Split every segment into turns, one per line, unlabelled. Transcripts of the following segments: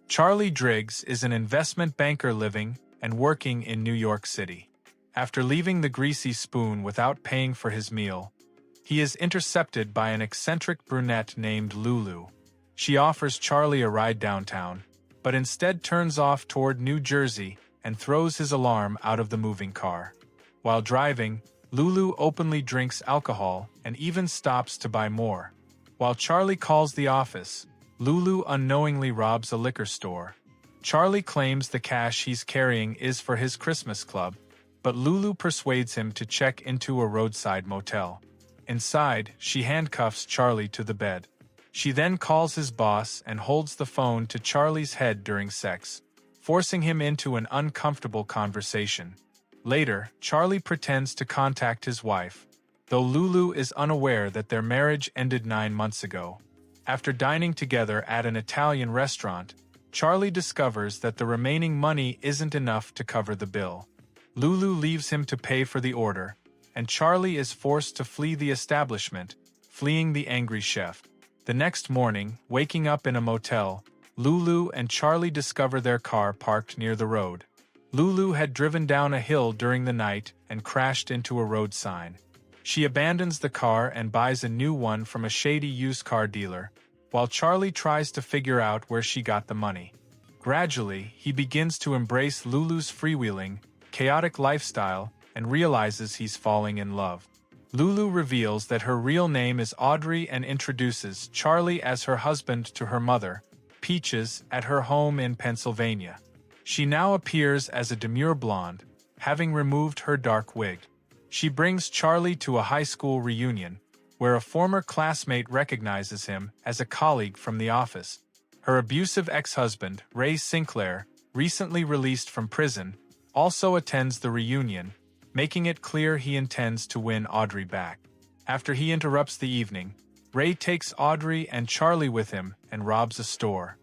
Charlie Driggs is an investment banker living and working in New York City. After leaving the Greasy Spoon without paying for his meal, he is intercepted by an eccentric brunette named Lulu. She offers Charlie a ride downtown, but instead turns off toward New Jersey and throws his alarm out of the moving car. While driving, Lulu openly drinks alcohol and even stops to buy more. While Charlie calls the office, Lulu unknowingly robs a liquor store. Charlie claims the cash he's carrying is for his Christmas club, but Lulu persuades him to check into a roadside motel. Inside, she handcuffs Charlie to the bed. She then calls his boss and holds the phone to Charlie's head during sex, forcing him into an uncomfortable conversation. Later, Charlie pretends to contact his wife, though Lulu is unaware that their marriage ended 9 months ago. After dining together at an Italian restaurant, Charlie discovers that the remaining money isn't enough to cover the bill. Lulu leaves him to pay for the order, and Charlie is forced to flee the establishment, fleeing the angry chef. The next morning, waking up in a motel, Lulu and Charlie discover their car parked near the road. Lulu had driven down a hill during the night and crashed into a road sign. She abandons the car and buys a new one from a shady used car dealer, while Charlie tries to figure out where she got the money. Gradually, he begins to embrace Lulu's freewheeling, chaotic lifestyle and realizes he's falling in love. Lulu reveals that her real name is Audrey and introduces Charlie as her husband to her mother, Peaches, at her home in Pennsylvania. She now appears as a demure blonde, having removed her dark wig. She brings Charlie to a high school reunion, where a former classmate recognizes him as a colleague from the office. Her abusive ex-husband, Ray Sinclair, recently released from prison, also attends the reunion, making it clear he intends to win Audrey back. After he interrupts the evening, Ray takes Audrey and Charlie with him and robs a store.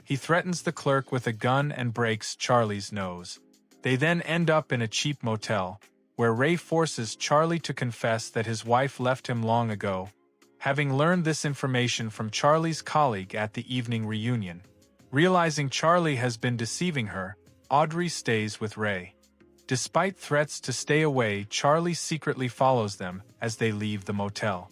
He threatens the clerk with a gun and breaks Charlie's nose. They then end up in a cheap motel, where Ray forces Charlie to confess that his wife left him long ago, having learned this information from Charlie's colleague at the evening reunion. Realizing Charlie has been deceiving her, Audrey stays with Ray. Despite threats to stay away, Charlie secretly follows them as they leave the motel.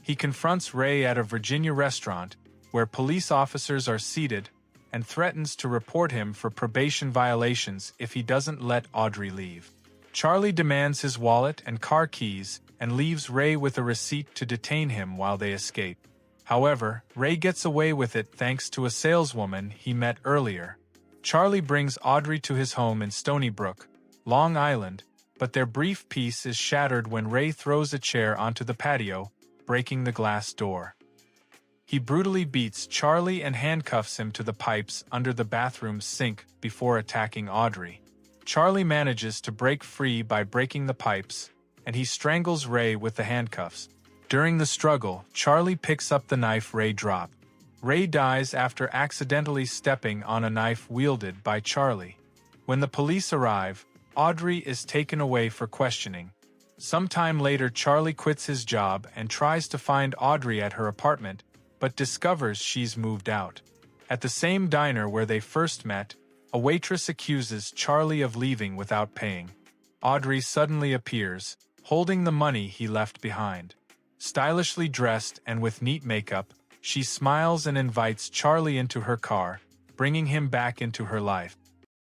He confronts Ray at a Virginia restaurant, where police officers are seated, and threatens to report him for probation violations if he doesn't let Audrey leave. Charlie demands his wallet and car keys and leaves Ray with a receipt to detain him while they escape. However, Ray gets away with it thanks to a saleswoman he met earlier. Charlie brings Audrey to his home in Stony Brook, Long Island, but their brief peace is shattered when Ray throws a chair onto the patio, breaking the glass door. He brutally beats Charlie and handcuffs him to the pipes under the bathroom sink before attacking Audrey. Charlie manages to break free by breaking the pipes, and he strangles Ray with the handcuffs. During the struggle, Charlie picks up the knife Ray dropped. Ray dies after accidentally stepping on a knife wielded by Charlie. When the police arrive, Audrey is taken away for questioning. Sometime later, Charlie quits his job and tries to find Audrey at her apartment, but discovers she's moved out. At the same diner where they first met, a waitress accuses Charlie of leaving without paying. Audrey suddenly appears, holding the money he left behind. Stylishly dressed and with neat makeup, she smiles and invites Charlie into her car, bringing him back into her life.